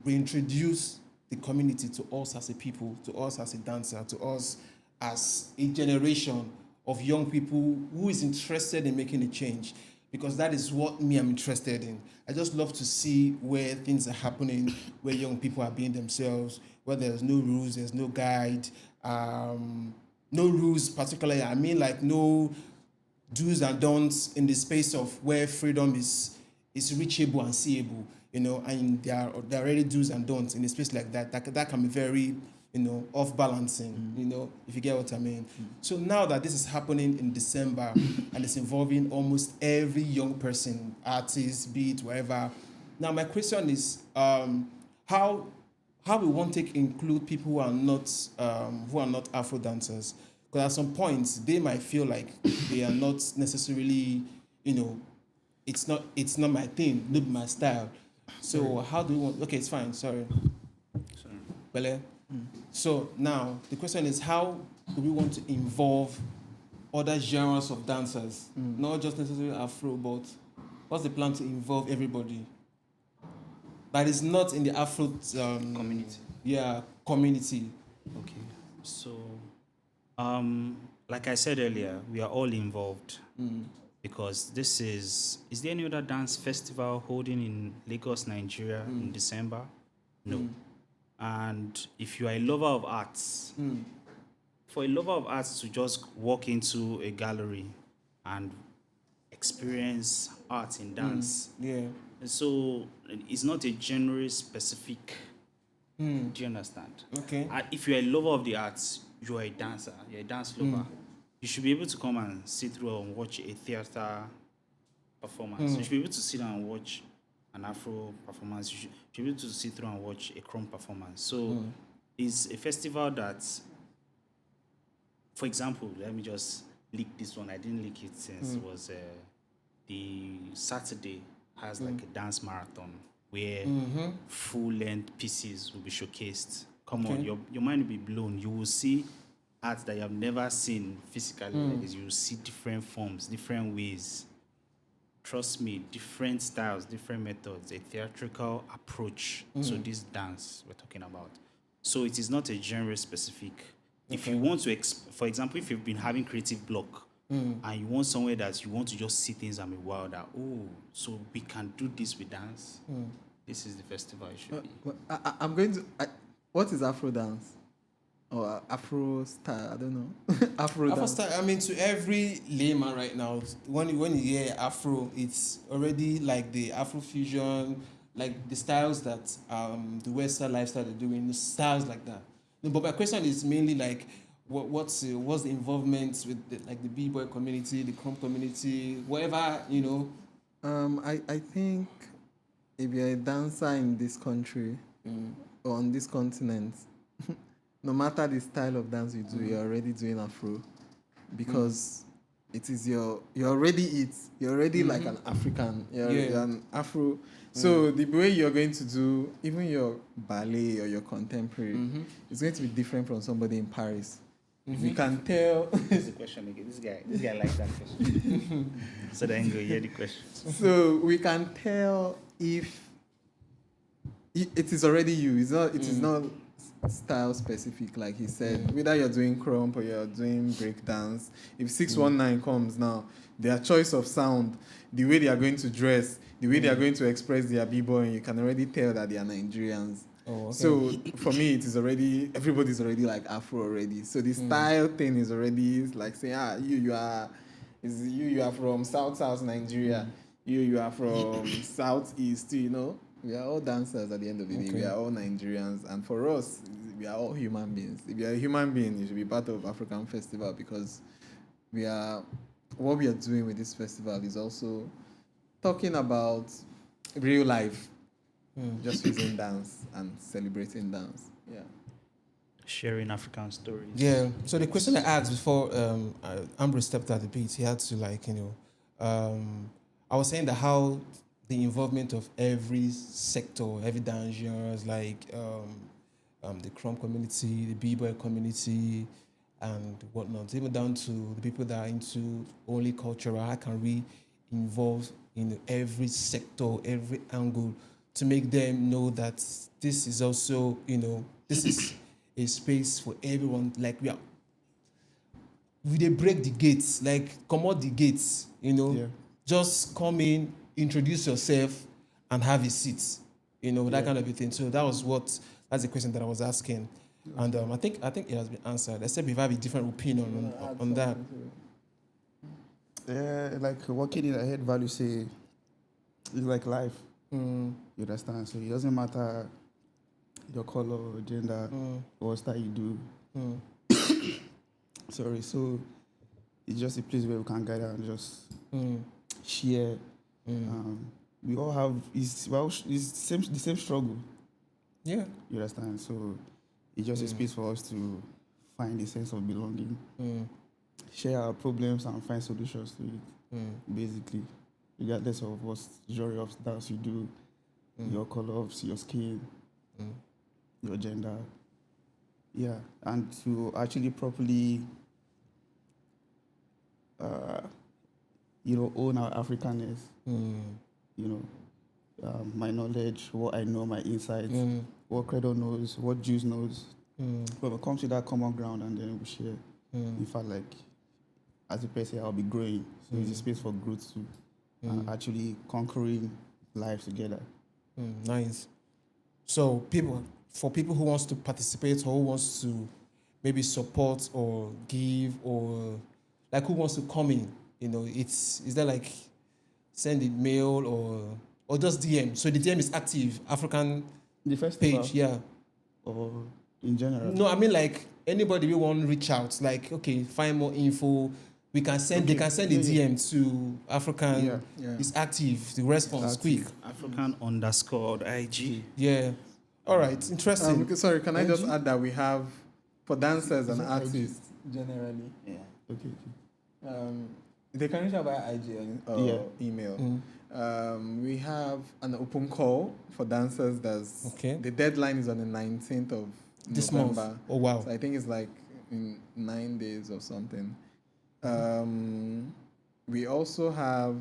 reintroduce the community to us as a people, to us as a dancer, to us as a generation of young people who is interested in making a change, because that is what I'm interested in. I just love to see where things are happening, where young people are being themselves, where there's no rules, there's no guide, no rules particularly. I mean, like no do's and don'ts in the space of where freedom is reachable and seeable, and there are already do's and don'ts in a space like that. That can be very, off balancing, if you get what I mean. So now that this is happening in December and it's involving almost every young person, artist, beat, wherever. Now my question is, how we want to include people who are not Afro dancers? Because at some points they might feel like they are not necessarily, it's not my thing, not my style. So how do we want? Okay, it's fine. Sorry. Bele. So now the question is, how do we want to involve other genres of dancers, not just necessarily Afro, but what's the plan to involve everybody that is not in the Afro Community. Yeah, community. Okay. So, like I said earlier, we are all involved because this is there any other dance festival holding in Lagos, Nigeria in December? No. And if you are a lover of arts, for a lover of arts to just walk into a gallery and experience art in dance, Yeah. so it's not a genre specific. Do you understand? Okay. If you're a lover of the arts, you're a dancer, you're a dance lover, you should be able to come and sit through and watch a theater performance. You should be able to sit down and watch an Afro performance. You should be able to sit through and watch a Chrome performance. So it's a festival that, for example, let me just leak this one. I didn't leak it since it was the Saturday has like a dance marathon where full-length pieces will be showcased. Come on, your mind will be blown. You will see art that you have never seen physically. Like this. You will see different forms, different ways. Trust me, different styles, different methods, a theatrical approach to this dance we're talking about. So it is not a genre specific. If you want to, for example, if you've been having creative block and you want somewhere that you want to just see things and be wild at, so we can do this with dance, this is the festival it should be. I'm going to. What is Afro dance? Or Afro style? I don't know. Afro dance. Style, I mean, to every layman right now, when you hear Afro, it's already like the Afro fusion, like the styles that the Western lifestyle are doing, the styles like that. No, but my question is mainly like, what's the involvement with the b-boy community, the Chrome community, whatever, I think if you're a dancer in this country or on this continent, no matter the style of dance you do, you're already doing Afro, because it is you're already like an African. You're an Afro. So the way you're going to do even your ballet or your contemporary is going to be different from somebody in Paris. You can tell. This is the question again. This guy likes that question. So then go hear the question. So we can tell if it is already you. It is not style specific, like he said. Whether you're doing crump or you're doing break dance, if 619 comes now, their choice of sound, the way they are going to dress, the way they are going to express their b-boy, you can already tell that they are Nigerians. Oh, okay. So for me, it is already, everybody's already like Afro already. So the style thing is already like saying, you are from South Nigeria. You are from Southeast, you know. We are all dancers at the end of the day. We are all Nigerians. And for us, we are all human beings. If you are a human being, you should be part of AFROCAN Festival, because what we are doing with this festival is also talking about real life, just using dance and celebrating dance. Yeah. Sharing African stories. Yeah. So the question I asked before Ambrose stepped at the beat, he had to I was saying that how the involvement of every sector, every dance genres, like the Crumb community, the B-boy community, and whatnot, even down to the people that are into only cultural, how can we involve in every sector, every angle, to make them know that this is also, this is a space for everyone. Like they break the gates, like come out the gates, just come in, introduce yourself, and have a seat, that kind of a thing. So that's the question that I was asking, and I think it has been answered. Except if I have a different opinion on that. Yeah, like working in a head value say, it's like life. You understand? So it doesn't matter your color or gender or what style you do. Sorry, so it's just a place where we can gather and just share. We all have it's the same struggle. Yeah. You understand? So it's just a space for us to find a sense of belonging, share our problems and find solutions to it. Basically, regardless of what genre of dance you do, your color, your skin, your gender. Yeah, and to actually properly, own our Africanness. My knowledge, what I know, my insights, what Kredol knows, what Juice knows. When it comes to that common ground, and then we share. In fact, like as a person, I'll be growing. So it's a space for growth too, and actually conquering life together. Nice. So for people who wants to participate or who wants to maybe support or give or like who wants to come in, is there like send a mail or just DM? So the DM is active, African The festival page, yeah. or in general? No, I mean like anybody we want to reach out, like okay, find more info. They can send a DM to African. Yeah. It's active. The response quick. African_IG. Yeah. All right. Interesting. Sorry, can I just add that we have for dancers and artists generally? Yeah. Okay. They can reach out via IG or email. We have an open call for dancers. The deadline is on the 19th of this November. month. Oh wow. So I think it's like in 9 days or something. We also have,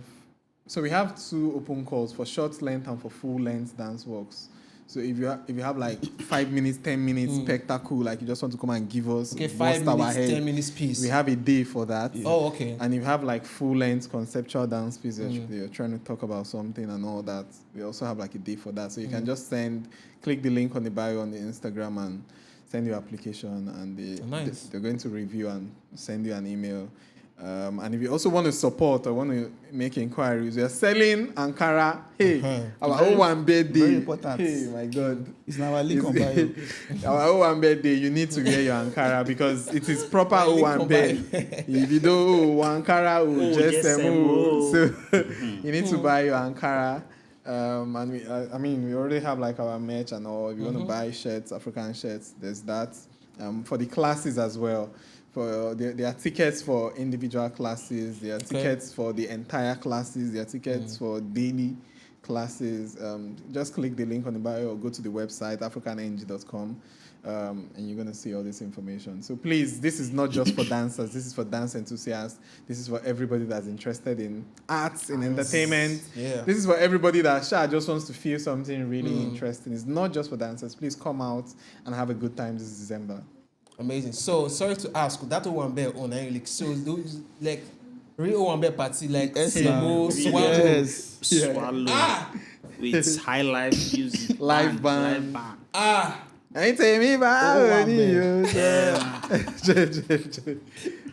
we have 2 open calls for short length and for full length dance works. So if you have like 5 minutes, 10 minutes spectacle, like you just want to come and give us 5 minutes, 10 minutes piece. We have a day for that. Yeah. Oh, okay. And if you have like full length conceptual dance pieces, you're trying to talk about something and all that, we also have like a day for that. So you can just click the link on the bio on the Instagram and send your application, and they're going to review and send you an email. And if you also want to support or want to make inquiries, we are selling Ankara. Hey, our O1 birthday. Very important. Hey, my God. It's now our link on bio. Our O1 birthday, you need to wear your Ankara because it is proper O1 birthday. If you don't Ankara, so you need to buy your Ankara. And we already have like our merch and all. If you want to buy shirts, African shirts, there's that. For the classes as well. There are tickets for individual classes. There are tickets for the entire classes. There are tickets for daily classes. Just click the link on the bio or go to the website, africanng.com, and you're going to see all this information. So please, this is not just for dancers. This is for dance enthusiasts. This is for everybody that's interested in arts, in entertainment. Yeah. This is for everybody that just wants to feel something really interesting. It's not just for dancers. Please come out and have a good time this December. Amazing. So sorry to ask, that one bear on so those like real one bear party like Semo, Swallow. Swallow. with high life music. Live band. Live band. Ain't tell me about wow,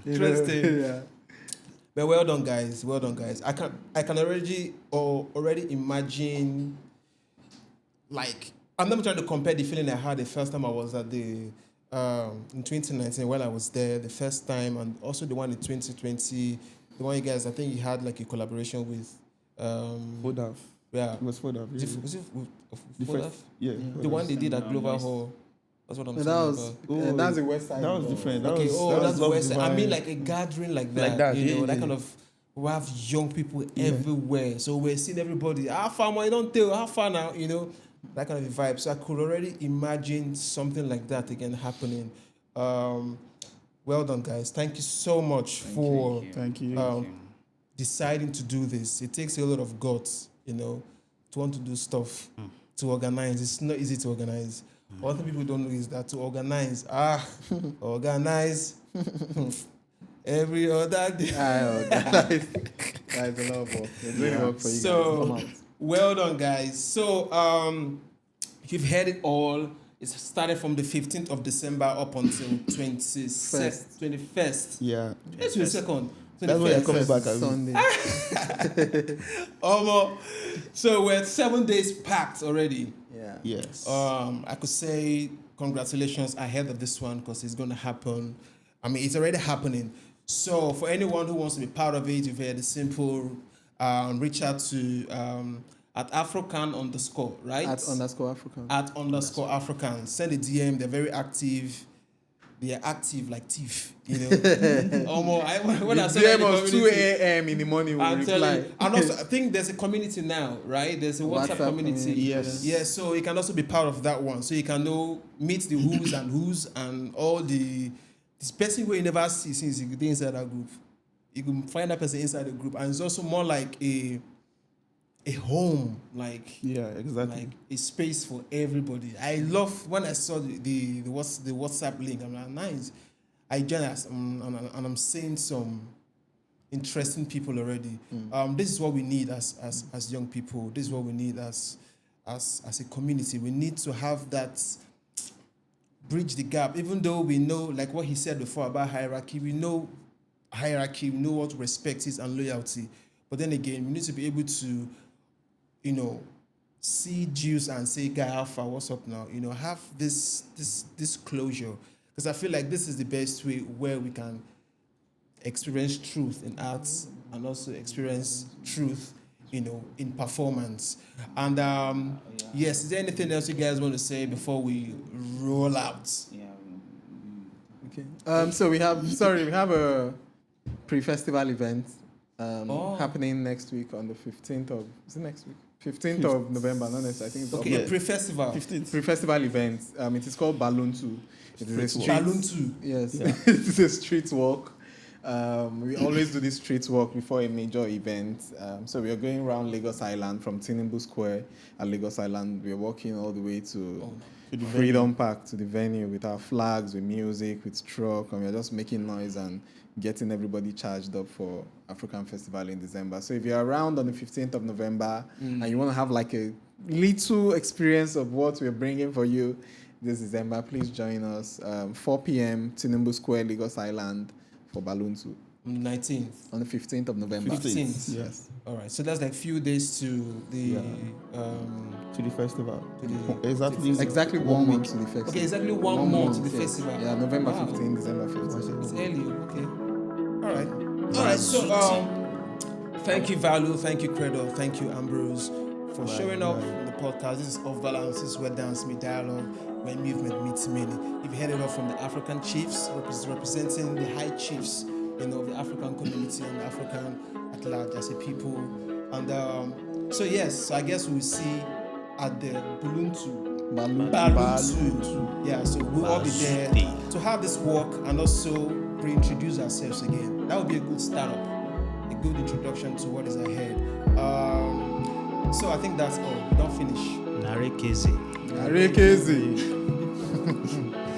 Interesting. Yeah. But well done, guys. Well done, guys. I can already imagine, like, I'm not trying to compare the feeling I had the first time I was at the in 2019 while I was there the first time, and also the one in 2020. The one you guys, I think you had like a collaboration with. Fodaf. Yeah. It was Fodaf. Was it with The Fodaf? first, yeah. The one they did at And, Global West. Hall. That's what I'm That saying. was about. that's the west side. That was different. Okay, that's the Love West side. I Divine. mean, like a gathering like that. Like that, you know, yeah, that yeah. kind of. We have young people everywhere, so we're seeing everybody. How far, man? You don't tell. How far now? You know, that kind of vibe. So I could already imagine something like that again happening. Well done, guys. Thank you so much for Thank you. deciding to do this. It takes a lot of guts, you know, to want to do stuff, to organize. It's not easy to organize. One thing people don't know is that to organize, organize every other day. That is a lot of work. It's really work for you guys. Come So, out. well done, guys. So, you've heard it all. It started from the 15th of December up until 21st. Yeah. It's 22nd. That's why you're 21st. coming back. Sunday. So we're 7 days packed already. Yeah. Yes. I could say congratulations ahead of this one because it's going to happen. I mean, it's already happening. So for anyone who wants to be part of it, you've heard the simple, reach out to at AFROCAN_, right? At _African. At _African. Send a DM. They're very active. They are active like thief, you know. When I said DM us 2 a.m. in the morning, we'll I'm reply. telling you. And also, I think there's a community now, right? There's a WhatsApp community. Yes. Yeah, so you can also be part of that one. So you can meet the who's and all this person who you never see since you're inside that group. You can find that person inside the group. And it's also more like a home, like Yeah, exactly. like a space for everybody. I love when I saw the WhatsApp link. I'm like, nice. I joined us, and I'm seeing some interesting people already. This is what we need as young people. This is what we need as a community. We need to have that bridge the gap. Even though we know, like what he said before about hierarchy, we know hierarchy. We know what respect is and loyalty. But then again, we need to be able to, you know, see Jews and say, "Guy, Alpha, what's up now?" You know, have this closure, because I feel like this is the best way where we can experience truth in arts and also experience truth, you know, in performance. And yes, is there anything else you guys want to say before we roll out? Okay. So we have a pre-festival event happening next week on the 15th of, is it next week? 15th of November, not next, I think it's Okay, up- a pre-festival. 15th. Pre-festival event. It is called Balloon 2. It is a street. Balloon 2. Yes, it is a street walk. We always do this street walk before a major event. So we are going around Lagos Island from Tinubu Square at Lagos Island. We are walking all the way to Freedom Park, to the venue with our flags, with music, with truck, and we are just making noise and getting everybody charged up for AFROCAN Festival in December. So if you're around on the 15th of November and you want to have like a little experience of what we're bringing for you this December, please join us. 4 p.m. Tinubu Square, Lagos Island for Balloon 2. 19th. On the 15th of November. 15th. Yes. All right. So that's like few days to the To the festival. to the Exactly 1 month to the festival. Okay, exactly one month to the yes. festival. Yeah, November Wow. 15, December 15. It's early. Okay. All right. All right. So thank you, Valu. Thank you, Kredol. Thank you, Ambrose, for showing up on the podcast. This is Off Balance. This is where dance meets dialogue, where movement meets meaning. You've heard it all from the African chiefs, representing the high chiefs, you know, of the African community and African at large as a people. And so yes, so I guess we'll see at the Balloon 2. Balloon. Balloon 2. Yeah, so we'll all be there to have this walk and also reintroduce ourselves again. That would be a good startup, a good introduction to what is ahead. So I think that's all. We don't finish. Narekeze. Arekezi.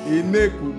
Ineku.